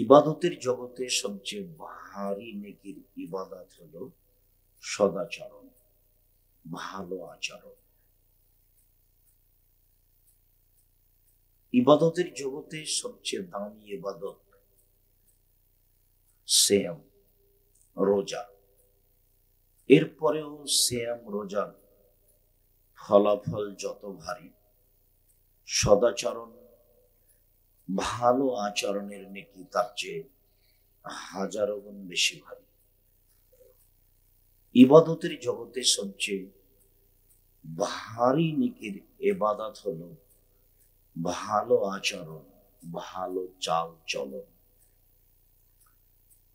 ইবাদতের জগতে সবচেয়ে ভারী নেকির ইবাদত হলো সদাচরণ, ভালো আচরণ। ইবাদতের জগতে সবচেয়ে দামি ইবাদত সিয়াম, রোজা। এরপরেও সিয়াম রোজার ফলাফল যত ভারী, সদাচরণ ভালো আচরণের নেকি তার চেয়ে হাজারো গুণ বেশি ভারী। ইবাদতের জগতে সবচেয়ে ভারী নেকির ইবাদত হলো ভালো আচরণ, ভালো চাল চলন।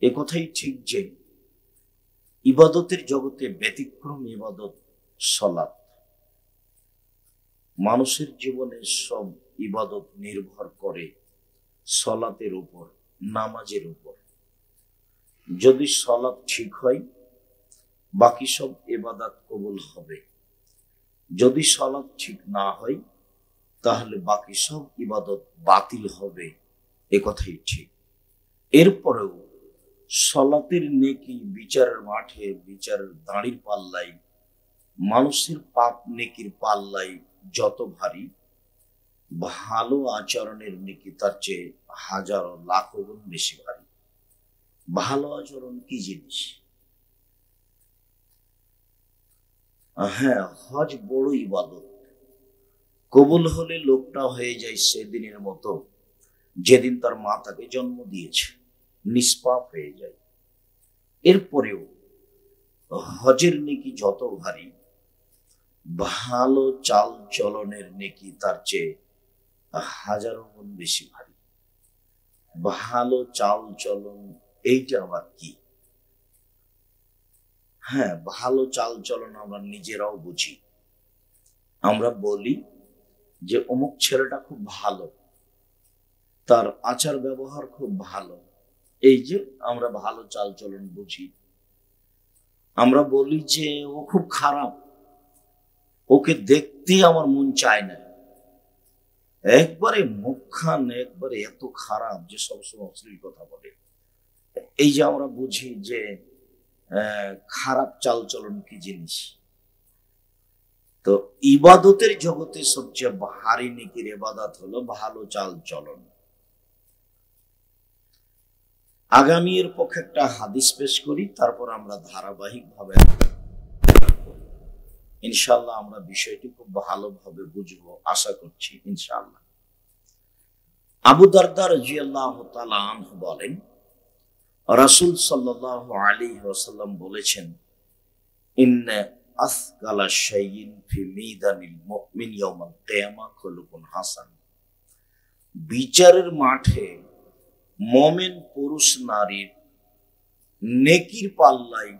এ কথাই ঠিক যে ইবাদতের জগতে ব্যতিক্রম ইবাদত সালাত। মানুষের জীবনে সব ইবাদত নির্ভর করে সালাতের উপর, নামাজের উপর। যদি সালাত ঠিক হয় বাকি সব ইবাদত কবুল হবে, যদি সালাত ঠিক না হয় তাহলে বাকি সব ইবাদত বাতিল হবে। এ কথাই ঠিক। এরপরেও সালাতের নেকি বিচারের মাঠে, বিচারের দাঁড়ির পাল্লাই, মানুষের পাপ নেকির পাল্লাই যত ভারী, ভালো আচরণের নেকি তার চেয়ে হাজারো লাখো গুণ বেশি ভারী। ভালো আচরণ কি জিনিস? হ্যাঁ, হজ বড় ইবাদত। কবুল হলে লোকটা হয়ে যায় সেদিনের মতো যেদিন তার মা তাকে জন্ম দিয়েছে, নিষ্পাপ হয়ে যায়। এরপরেও হজের নেকি যত ভারী, ভালো চাল চলনের নেকি তার চেয়ে হাজারো গুণ বেশি ভারী। ভালো চাল চলন এইটা আবার কি? হ্যাঁ, ভালো চাল চলন আমরা নিজেরাও বুঝি। আমরা বলি যে অমুক ছেলেটা খুব ভালো, তার আচার ব্যবহার খুব ভালো। এই যে আমরা ভালো চাল চলন বুঝি। আমরা বলি যে ও খুব খারাপ, ওকে দেখতে আমার মন চায় না। একবারে মুখখান একবারে এত খারাপ যে সবসময় অশ্লীল কথা বলে। এই যে আমরা বুঝি যে খারাপ চালচলন কি জিনিস। তো ইবাদতের জগতে সবচেয়ে ভারী নেকির ইবাদত হলো ভালো চাল চলন। আগামী এর পক্ষে একটা হাদিস পেশ করি, তারপর আমরা ধারাবাহিক ভাবে ইনশাআল্লাহ আমরা বিষয়টি খুব ভালোভাবে বুঝবো, আশা করছি ইনশাআল্লাহ। আবু দারদা রাদিয়াল্লাহু তাআলা আনহু বলেন, রাসূল সাল্লাল্লাহু আলাইহি ওয়াসাল্লাম বলেছেন, ইন্না আসকালা শাইইন ফি মিদানিল মুমিন ইয়াউমাল কিয়ামা খুলুকুন হাসান। বিচারের মাঠে মুমিন পুরুষ নারীর নেকির পাল্লায়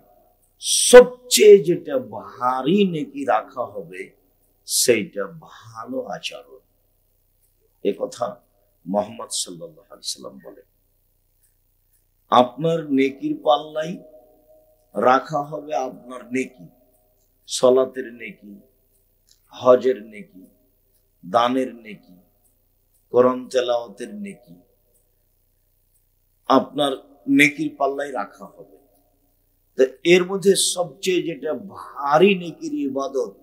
সবচেয়ে যেটা ভারী নেকি রাখা হবে সেইটা ভালো আচরণ। এ কথা মুহাম্মদ সাল্লাল্লাহু আলাইহি সাল্লাম বলেন। আপনার নেকির পাল্লাই রাখা হবে আপনার নেকি, সালাতের নেকি, হজের নেকি, দানের নেকি, কোরআন তেলাওয়াতের নেকি, আপনার নেকির পাল্লাই রাখা হবে। তো এর মধ্যে সবচেয়ে যেটা ভারী নেকির ইবাদত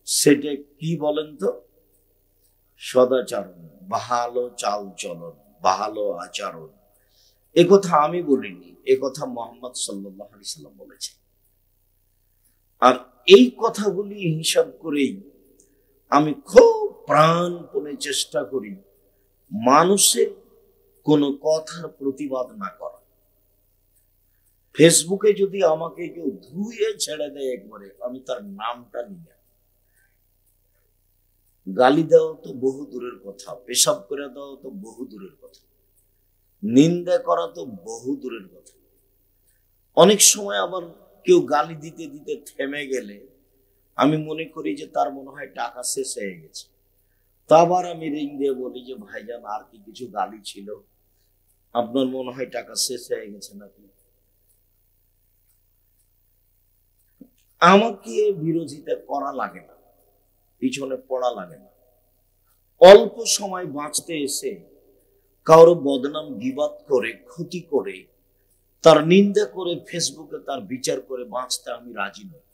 সেটা কি বলেন তো? সদাচরণ, ভালো চাল চলন, ভালো আচরণ। এ কথা আমি বলিনি, এ কথা মুহাম্মদ সাল্লাল্লাহু আলাইহি সাল্লাম বলেছেন। আর এই কথাগুলি হিসাব করেই আমি খুব প্রাণপণে চেষ্টা করি মানুষের কোনো কথার প্রতিবাদ না করা। ফেসবুকে যদি আমাকে কেউ ধুয়ে ছেড়ে দেয় একবারে, আমি তার নামটা নিই না। গালি দেওয়া তো বহু দূরের কথা, পেশাব করে দেওয়া তো বহু দূরের কথা, নিন্দা করা তো বহু দূরের কথা। অনেক সময় আবার কেউ গালি দিতে দিতে থেমে গেলে আমি মনে করি যে তার মনে হয় টাকা শেষ হয়ে গেছে। তা আবার আমি রিং দিয়ে বলি যে ভাইজান আর কি কিছু গালি ছিল? আপনার মনে হয় টাকা শেষ হয়ে গেছে নাকি? আমাকে বিরোধিতা করা লাগে না, পিছনে পড়া লাগে না। অল্প সময় বাঁচতে এসে কারো বদনাম গীবাত করে, ক্ষতি করে, তার নিন্দা করে, ফেসবুকে তার বিচার করে বাঁচতে আমি রাজি নই।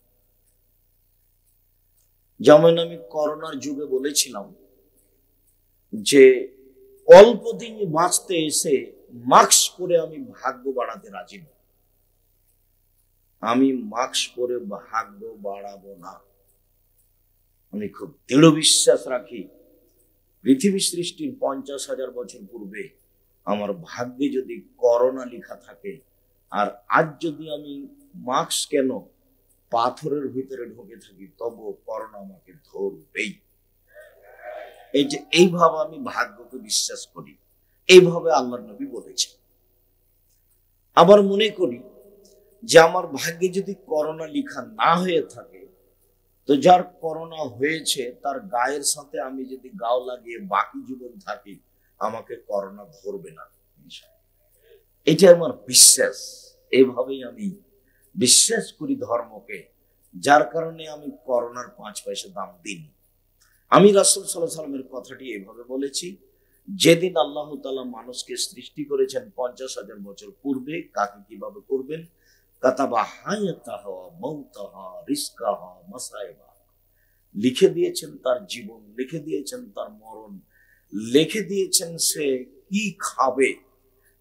যেমন আমি করোনার যুগে বলেছিলাম যে অল্প দিন বাঁচতে এসে মাস্ক পরে আমি ভাগ্য বাড়াতে রাজি নই। আমি মাস্ক পরে ভাগ্য বাড়াবো না। আমি খুব দৃঢ় বিশ্বাস রাখি পৃথিবী সৃষ্টির 50,000 বছর পূর্বে আমার ভাগ্যে যদি করোনা লেখা থাকে, আর আজ যদি আমি মাস্ক কেন পাথরের ভিতরে ঢুকে থাকি, তবুও করোনা আমাকে ধরবেই। এই যে এইভাবে আমি ভাগ্যকে বিশ্বাস করি, এইভাবে আল্লাহর নবী বলেছেন। আবার মনে করি যে আমার ভাগ্যে যদি করোনা লেখা না হয়ে থাকে, তো যার করোনা হয়েছে তার গায়ের সাথে আমি যদি গাও লাগিয়ে বাকি জীবন থাকি, আমাকে করোনা ধরবে না। এটা আমার বিশ্বাস। এইভাবেই আমি বিশ্বাস করি ধর্মকে, যার কারণে আমি করোনার 5 পয়সা দাম দিইনি। আমি রাসূল সাল্লাল্লাহু আলাইহি ওয়াসাল্লামের কথাটি এভাবে বলেছি, যেদিন আল্লাহ তাআলা মানুষকে সৃষ্টি করেছেন 50,000 বছর পূর্বে, কাকে কিভাবে করবেন, কাতাবা হায়াতাহা ওয়া মাউতাহা রিজকাহা মাসাইবা, লিখে দিয়েছেন তার জীবন, লিখে দিয়েছেন তার মরণ, লিখে দিয়েছেন সে কি খাবে,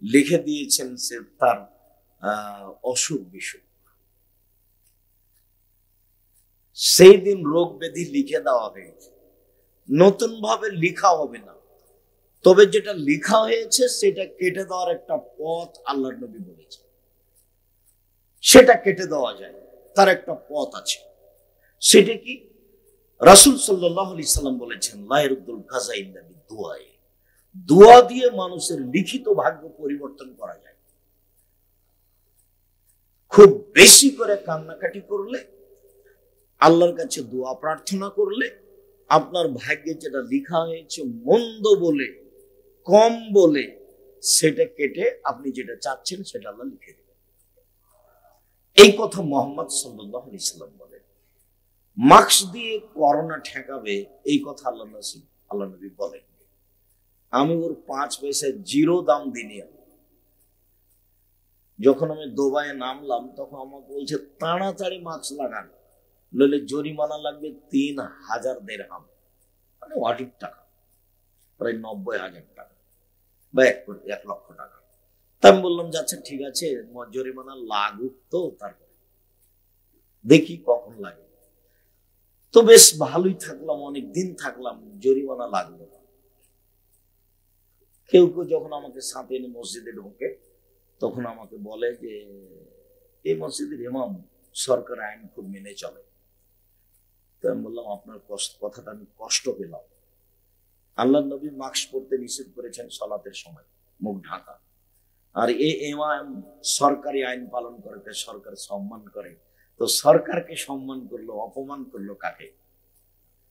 লিখে দিয়েছেন সে তার অসুখ বিসুখ। সেই দিন রোগ ব্যাধি লিখে দেওয়া হয়েছে, নতুন ভাবে লিখা হবে না। তবে যেটা লিখা হয়েছে সেটা কেটে দেওয়ার একটা পথ আল্লাহর নবী বলেছে, সেটা কেটে দেওয়া যায়, তার একটা পথ আছে। সেটা কি? রাসূল সাল্লাল্লাহু আলাইহি সাল্লাম বলেছেন, লা ইয়ারুদ্দুল কাযা ইল্লা বিদুআ, দোয়া দিয়ে মানুষের লিখিত ভাগ্য পরিবর্তন করা যায়। খুব বেশি করে কান্নাকাটি করলে, আল্লাহর কাছে দোয়া প্রার্থনা করলে, আপনার ভাগ্যে যেটা লেখা হয়েছে মন্দ বলে, কম বলে, সেটা কেটে আপনি যেটা চাচ্ছেন সেটা আল্লাহ লিখে দেবেন। এই কথা মুহাম্মদ সাল্লাল্লাহু আলাইহি সাল্লাম বলেন। মাস্ক দিয়ে করোনা ঠেকাবে, এই কথা আল্লাহ নবী বলেন। আমি ওর 5 পয়সা জিরো দাম দিইনি। যখন আমি দুবাইয়ে নামলাম তখন আমাকে বলছে তাড়াতাড়ি মাস্ক লাগান, নইলে জরিমানা লাগবে 3,000 দিরহাম, মানে অধিক টাকা, প্রায় 90,000 টাকা বা 1 লক্ষ টাকা। তা আমি বললাম যাচ্ছে ঠিক আছে, জরিমানা লাগুক, তো তারপরে দেখি কখন লাগে। তো বেশ ভালোই থাকলাম, অনেক দিন থাকলাম, জরিমানা লাগলো না। কেউ কেউ যখন আমাকে সাথে এনে মসজিদে ঢোকে, তখন আমাকে বলে যে এই মসজিদের ইমাম সরকার আইন খুব মেনে চলে। তো আমি বললাম আপনার কথাটা আমি কষ্ট পেলাম। আল্লাহর নবী মাস্ক পরতে নিষেধ করেছেন সালাতের সময়, মুখ ঢাকা। আর এই ইমাম সরকারি আইন পালন করে, সরকার সম্মান করে। তো সরকারকে সম্মান করলো, অপমান করলো কাকে?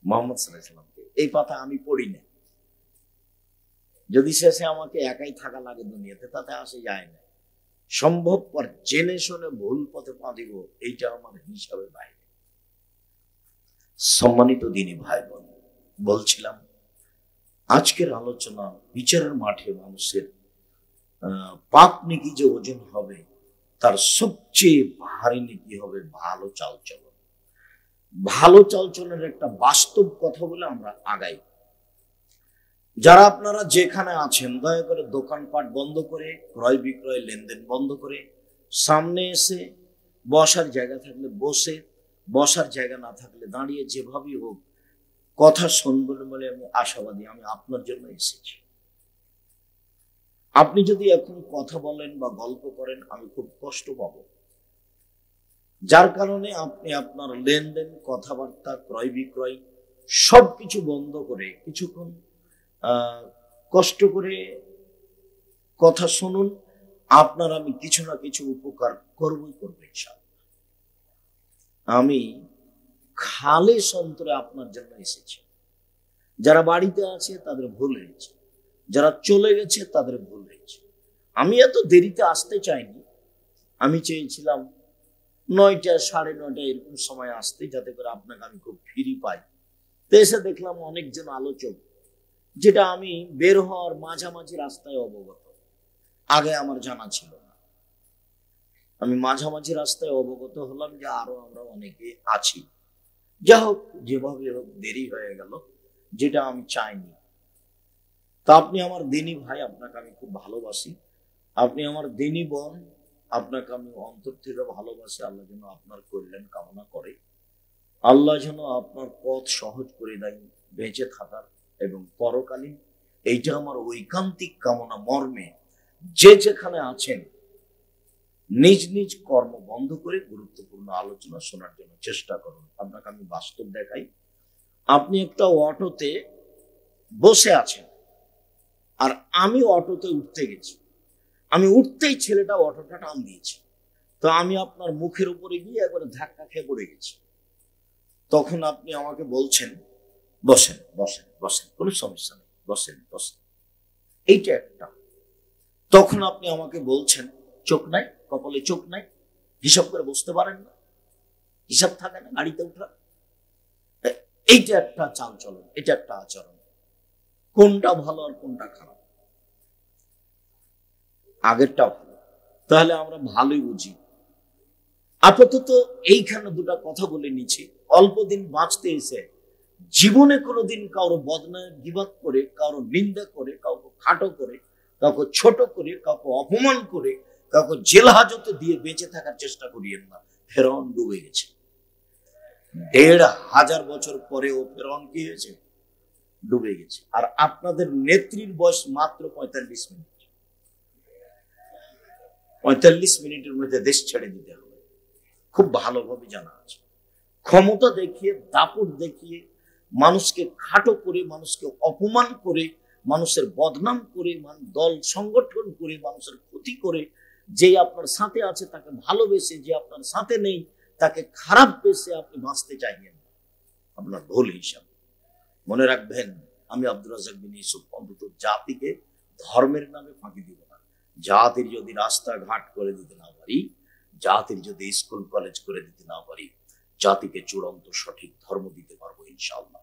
মুহাম্মদ সাল্লাল্লাহু আলাইহি ওয়াসাল্লামকে। এই কথা আমি পড়ি না। যদি শেষে আমাকে একাই থাকা লাগে দুনিয়াতে, তাতে আসে যায় না। সম্ভবপর জেনে শুনে ভুল পথে পা দিব, এইটা আমার হিসাবে বাইরে। সম্মানিত দিনী ভাই বোন, বলছিলাম আজকের আলোচনা বিচারের মাঠে মানুষের পাপ নেকি যে ওজন হবে, তার সবচেয়ে ভারী নেকি হবে ভালো চালচলন। ভালো চালচলনের একটা বাস্তব কথা বলে আমরা আগাই। যারা আপনারা যেখানে আছেন, দয়া করে দোকানপাট বন্ধ করে, ক্রয় বিক্রয় লেনদেন বন্ধ করে সামনে এসে বসার জায়গা থাকলে বসে, বসার জায়গা না থাকলে দাঁড়িয়ে, যেভাবেই হোক কথা শুনবেন বলে আমি আশাবাদী। আমি আপনার জন্য এসেছি। আপনি যদি এখন কথা বলেন বা গল্প করেন, আমি খুব কষ্ট পাবো। যার কারণে আপনি আপনার লেনদেন, কথাবার্তা, ক্রয় বিক্রয় সবকিছু বন্ধ করে কিছুক্ষণ কষ্ট করে কথা শুনুন। আপনার আমি কিছু না কিছু উপকার করবই করবো ইনশাআল্লাহ। আমি খালেস অন্তরে আপনার জন্য এসেছি। যারা বাড়িতে আছে তাদের ভুল হয়েছে, যারা চলে গেছে তাদের ভুল হয়েছে। আমি এত দেরিতে আসতে চাইনি। আমি চেয়েছিলাম 9টা, 9:30 এরকম সময় আসতে, যাতে করে আপনাকে আমি খুব ফ্রি পাই। তো এসে দেখলাম অনেকজন আলোচক যেটা আমি বের হওয়ার মাঝামাঝি রাস্তায় অবগত, আগে আমার জানা ছিল না। আমি মাঝামাঝি রাস্তায় অবগত হলাম যে আরো আমরা অনেকে আছি। যা হোক, যেভাবে হোক দেরি হয়ে গেল, যেটা আমি চাইনি। তা আপনি আমার দিনী ভাই, আপনাকে আমি খুব ভালোবাসি। আপনি আমার দিনী বোন, আপনাকে আমি অন্তর থেকে ভালোবাসি। আল্লাহ যেন আপনার কল্যাণ কামনা করে, আল্লাহ যেন আপনার পথ সহজ করে দেয় বেঁচে থাকার এবং পরকালীন। এইটা আমার ঐকান্তিক কামনা মর্মে যে যেখানে আছেন নিজ নিজ কর্ম বন্ধ করে গুরুত্বপূর্ণ আলোচনা শোনার জন্য চেষ্টা করুন। আপনাকে আমি বাস্তব দেখাই। আপনি একটা অটোতে বসে আছেন, আর আমি অটোতে উঠতে গেছি। আমি উঠতেই ছেলেটা অটোটা টান দিয়েছে, তো আমি আপনার মুখের উপরে গিয়ে একবারে ধাক্কা খেয়ে পড়ে গেছি। তখন আপনি আমাকে বলছেন বসেন বসেন বসেন, কোনো সমস্যা নেই, বসেন বসেন। এইটা একটা। তখন আপনি আমাকে বলছেন চোখ নাই, কপালে চোখ নাই, হিসাব করে বসতে পারেন না, হিসাব থাকে না গাড়িতে উঠা। এইটা একটা চালচলন, এটা একটা আচরণ। কোনটা ভালো আর কোনটা খারাপ? আগেরটা ভালো, তাহলে আমরা ভালোই বুঝি। আপাতত এইখানে দুটা কথা বলে নিচ্ছি। অল্প দিন বাঁচতে এসে জীবনে কোনোদিন কারো বদনাম গীবত করে, কারো নিন্দা করে, কাউকে খাটো করে, কাউকে ছোট করে, কাউকে অপমান করে, কাউকে জেল হাজতে দিয়ে বেঁচে থাকার চেষ্টা করিয়েন না। ফেরাউন ডুবে গেছে। ১,৫০০ বছর পরেও ফেরাউন কি হয়েছে? ডুবে গেছে। আর আপনাদের নেত্রীর বয়স মাত্র ৪৫ মিনিট। ৪৫ মিনিটের মধ্যে দেশ ছেড়ে দিতে হবে, খুব ভালোভাবে জানা আছে। ক্ষমতা দেখিয়ে, দাপট দেখিয়ে, মানুষকে খাটো করে, মানুষকে অপমান করে, মানুষের বদনাম করে, দল সংগঠন করে, মানুষের ক্ষতি করে, যে আপনার সাথে আছে তাকে ভালোবেসে, যে আপনার সাথে নেই তাকে খারাপ বেসে আপনি বাঁচতে চাইবেন না। আপনার ভুল হিসাব। মনে রাখবেন, আমি আব্দুর রাজ্জাক বিন ইউসুফ অন্তত জাতিকে ধর্মের নামে ফাঁকি দিব না। জাতির যদি রাস্তাঘাট করে দিতে না পারি, জাতির যদি স্কুল কলেজ করে দিতে না পারি, জাতিকে চূড়ান্ত সঠিক ধর্ম দিতে পারবো ইনশাআল্লাহ।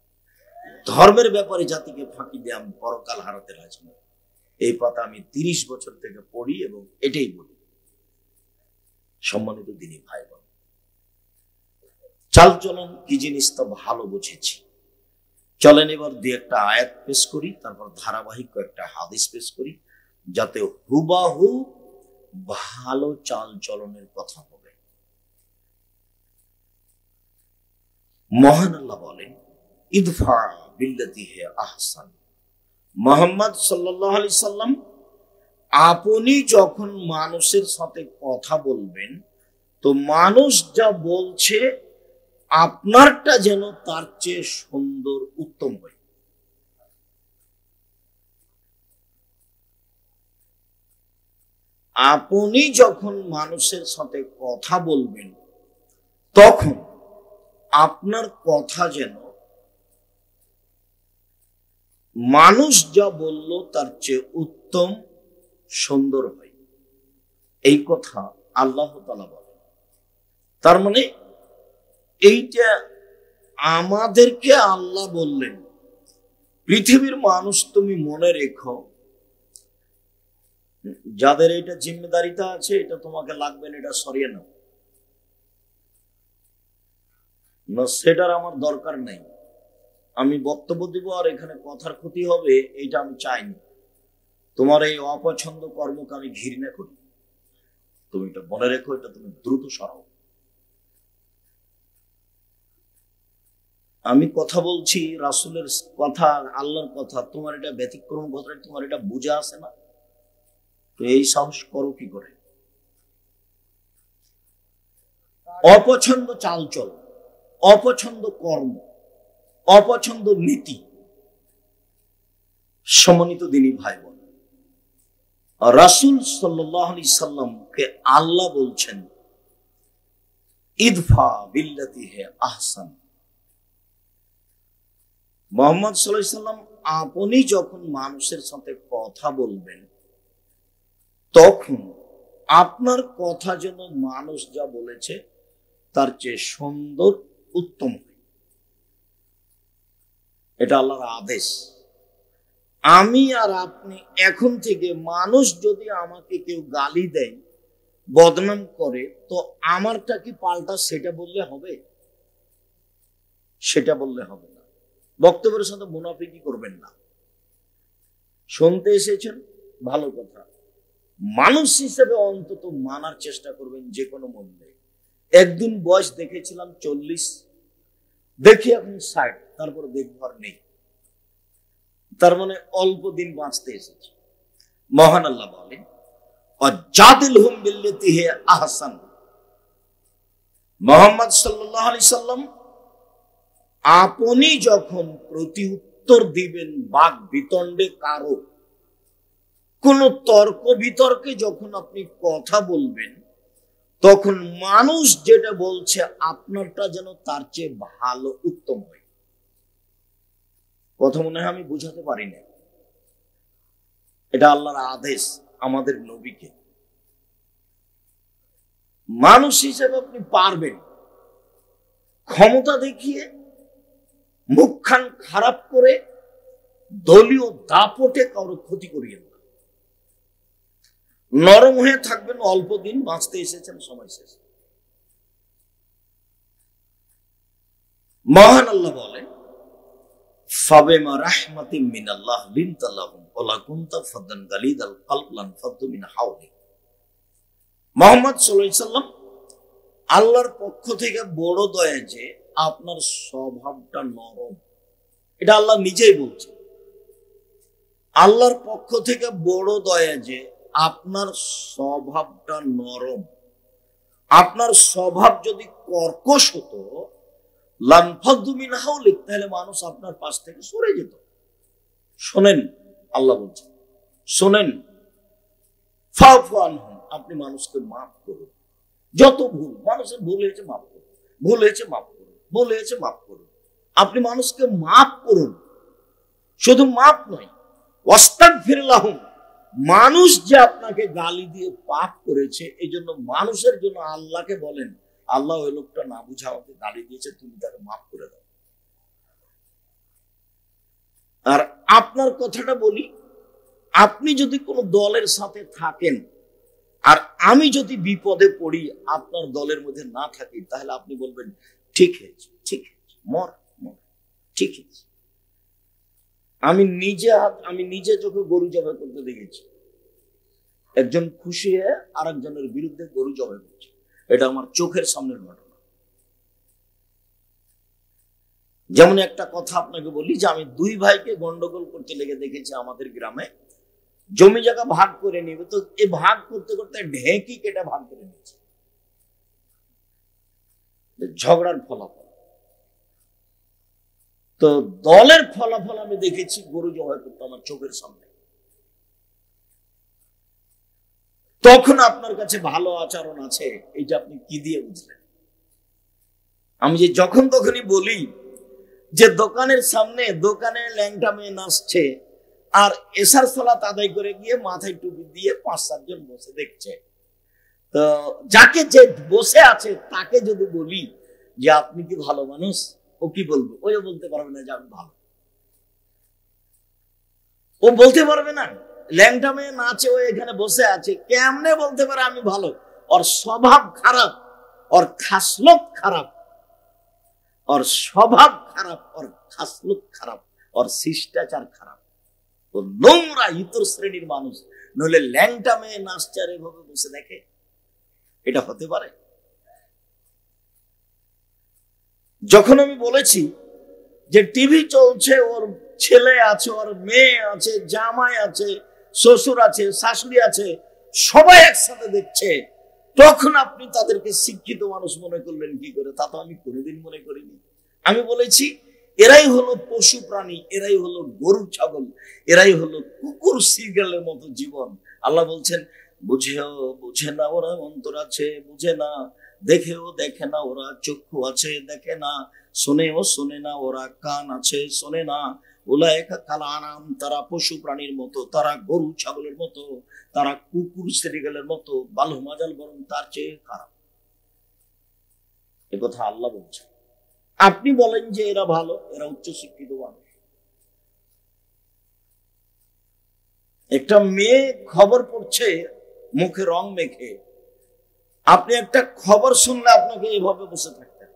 ধর্মের ব্যাপারে জাতিকে ফাঁকি দিয়ে আমি পরকাল হারাতে রাজি নই। এই কথা আমি ৩০ বছর থেকে পড়ি এবং এটাই বলি। সম্মানিত দিনী ভাই বোন, চালচলন কি জিনিস তা ভালো বুঝেছি। চলেন এবার দুই একটা আয়াত পেশ করি, তারপর ধারাবাহিক কয়েকটা হাদিস পেশ করি, যাতে হুবাহু ভালো চাল চলনের কথা হবে। মহান আল্লাহ বলেন, ইদফা বিল্লাতি হে আহসান। মুহাম্মদ সাল্লাল্লাহু আলাইহি সাল্লাম, আপনি যখন মানুষের সাথে কথা বলবেন, তো মানুষ যা বলছে আপনারটা যেন তার চেয়ে সুন্দর, উত্তম হয়। আপনি যখন মানুষের সাথে কথা বলবেন, তখন আপনার কথা যেন মানুষ যা বলল তার চেয়ে উত্তম, সুন্দর হয়। এই কথা আল্লাহ তাআলা বলেন। তার মানে এইটা আমাদেরকে আল্লাহ বললেন, পৃথিবীর মানুষ তুমি মনে রেখো, যাদের এটা জিম্মেদারিটা আছে, এটা তোমাকে লাগবে না, এটা সরিয়ে নাও না, সেটার আমার দরকার নেই। আমি বক্তব্য দিব আর এখানে কথার ক্ষতি হবে, এইটা আমি চাইনি। তোমার এই অপছন্দ কর্মকে আমি ঘৃণা করি, তুমি এটা মনে রেখো, এটা তুমি দ্রুত সরাও। আমি কথা বলছি রাসূলের কথা, আল্লাহর কথা, তোমার এটা ব্যতিক্রম কথা, তোমার এটা বুঝা আছে না, তো এই সাহস করো কি করে? অপছন্দ চালচল, অপছন্দ কর্ম, অপছন্দ নীতি। সম্মানিত দিনী ভাই বোন, রাসূল সাল্লাল্লাহু আলাইহি সাল্লামকে আল্লাহ বলছেন, ইদফা বিল্লাতি হে আহসান। মুহাম্মদ সাল্লাল্লাহু আলাইহি সাল্লাম, আপনি যখন মানুষের সাথে কথা বলবেন, তখন আপনার কথা যেন মানুষ যা বলেছে তার চেয়ে সুন্দর, উত্তম হয়। এটা আল্লাহর আদেশ। আমি আর আপনি এখন থেকে মানুষ যদি আমাকে কেউ গালি দেয়, বদনাম করে, তো আমারটা কি পাল্টা সেটা বললে হবে? সেটা বললে হবে না। বক্তব্যের সাথে মুনাফিকি করবেন না। শুনতে এসেছেন, ভালো কথা। মানুষ হিসেবে অন্তত মানার চেষ্টা করবেন যে কোনো মূল্যে। একদিন বয়স দেখেছিলাম 40, দেখি এখন 60, তারপর দেখবার নেই। তার মানে অল্প দিন বাঁচতে এসেছে। মহান আল্লাহ বলেন, ওয়াজাদিলহুম বিল্লাতি হিয়া আহসান। মুহাম্মদ সাল্লাল্লাহু আলাইহি সাল্লাম আপনি যখন প্রতি উত্তর দিবেন বাক বিতণ্ডে কারো, কোন তর্ক বিতর্কে যখন আপনি কথা বলবেন, তখন মানুষ যেটা বলছে আপনারটা যেন তার চেয়ে ভালো উত্তম হয়। কথা মনে হয় আমি বুঝাতে পারি না। এটা আল্লাহর আদেশ আমাদের নবীকে। মানুষ হিসেবে আপনি পারবেন, ক্ষমতা দেখিয়ে মুখখান খারাপ করে দলীয় দাপটে কারো ক্ষতি করিয়েন না। নরম হয়ে থাকবেন, অল্প দিন বাঁচতে এসেছেন, সময় শেষ। মহান আল্লাহ বলেন, ফাবিমা রাহমাতিম মিনাল্লাহ লিনতা লাহুম ওয়া কুনতা ফাদ্দান গালিদাল কলব লানফাদ্দু মিন হাওলিক। মুহাম্মদ সাল্লাল্লাহু আলাইহি সাল্লাম আল্লাহর পক্ষ থেকে বড় দয়া যে আপনার স্বভাবটা নরম। এটা আল্লাহ নিজেই বলছেন। আল্লাহর পক্ষ থেকে বড় দয়া যে আপনার স্বভাবটা নরম। আপনার স্বভাব যদি কর্কশ হতো, লানফাদ্দু মিন হাওলিক, তাহলে মানুষ আপনার পাশ থেকে সরে যেত। শোনেন, আল্লাহ বলছেন, শোনেন, ফাফু আনহুম, আপনি মানুষকে মাফ করুন। যত ভুল, মানুষের ভুল হয়েছে মাফ করুন, ভুল হয়েছে মাফ করুন, ভুল হয়েছে মাফ করুন। আপনি মানুষকে মাফ করুন। শুধু মাফ নয়, ওয়াস্তাগফির লাহুম, মানুষ যে আপনাকে গালি দিয়ে পাপ করেছে, এই জন্য মানুষের জন্য আল্লাহকে বলেন, আল্লাহ ওই লোকটা না বুঝা আমাকে গালি দিয়েছে, তুমি তাকে মাফ করে দাও। আর আপনার কথাটা বলি, আপনি যদি কোনো দলের সাথে থাকেন আর আমি যদি বিপদে পড়ি, আপনার দলের মধ্যে না থাকি, তাহলে আপনি বলবেন ঠিক হয়েছে, ঠিক হয়েছে, মর মর, ঠিক আছে। আমি নিজে চোখে গরু জবাই করতে দেখেছি। একজন খুশি হয়ে আর একজনের বিরুদ্ধে গরু জবাই করছে। এটা আমার চোখের সামনের ঘটনা। যেমন একটা কথা আপনাকে বলি যে আমি দুই ভাইকে গন্ডগোল করতে লেগে দেখেছি আমাদের গ্রামে। জমি জায়গা ভাগ করে নিবে, তো এই ভাগ করতে করতে ঢেঁকি কেটে ভাগ করে নিয়েছে। ঝগড়ার ফলাফল। তো দলের ফলাফল আমি দেখেছি গরু জবাই করতে আমার চোখের সামনে। তখন আপনার কাছে ভালো আচরণ আছে, এটা আপনি কি দিয়ে বুঝলেন? আমি যে যখন তখনই বলি যে দোকানের সামনে দোকানে ল্যাংটা মেয়ে নাচছে, আর এশার সালাত আদায় করে গিয়ে মাথায় টুপি দিয়ে 5-7 জন বসে দেখছে, তো যাকে যে বসে আছে তাকে যদি বলি যে আপনি কি ভালো মানুষ, ও কি বলবে? ওই বলতে পারবে না যে আমি ভালো। ও বলতে পারবে না। ল্যাংটা মেয়ে নাচে, ও এখানে বসে আছে, কেমনে বলতে পারে আমি ভালো? ওর স্বভাব খারাপ, ওর খাসলত খারাপ, ওর স্বভাব খারাপ, ওর খাসলত খারাপ, ওর শিষ্টাচার খারাপ। ও নোংরা ইতর শ্রেণীর মানুষ। নইলে ল্যাংটা মেয়ে নাচছে আর এভাবে বসে দেখে, এটা হতে পারে? যখন আমি বলেছি যে টিভি চলছে, ওর ছেলে আছে, ওর মেয়ে আছে, জামাই আছে, শ্বশুর আছে, শাশুড়ি আছে, সবাই একসাথে দেখছে, তখন আপনি তাদেরকে শিক্ষিত মানুষ মনে করলেন কি করে? তা তো আমি কোনোদিন মনে করিনি। আমি বলেছি এরাই হলো পশু প্রাণী, এরাই হলো গরু ছাগল, এরাই হলো কুকুর সিগালের মতো জীবন। আল্লাহ বলছেন, বুঝেও বুঝে না ওরা, অন্তর আছে বুঝে না, দেখেও দেখে না ওরা, চক্ষু আছে দেখে না, শোনেও শোনে না ওরা, কান আছে শোনে না। উলাইকা কাল আনাম, তারা পশু প্রাণীর মতো, তারা গরু ছাগলের মতো, তারা কুকুর শ্রীগালের মতো, বালু মাজাল বরং তার চেয়ে খারাপ। এ কথা আল্লাহ বলছে। আপনি বলেন যে এরা ভালো, এরা উচ্চ শিক্ষিত মানুষ। একটা মেয়ে খবর পড়ছে মুখে রং মেখে, আপনি একটা খবর শুনলে আপনাকে এভাবে বসে থাকতেন।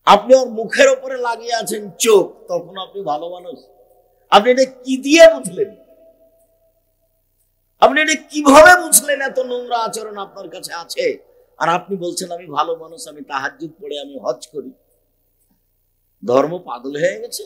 আপনি ওর মুখের উপরে লাগিয়ে আছেন চোখ, তখন আপনি ভালো মানুষ? আপনি এটা কি দিয়ে বুঝলেন? আপনি এটা কিভাবে বুঝলেন এত নোংরা আচরণ আপনার কাছে আছে, আর আপনি বলছেন আমি ভালো মানুষ, আমি তাহাজ্জুদ পড়ে আমি হজ করি? ধর্ম পাগল হয়ে গেছে।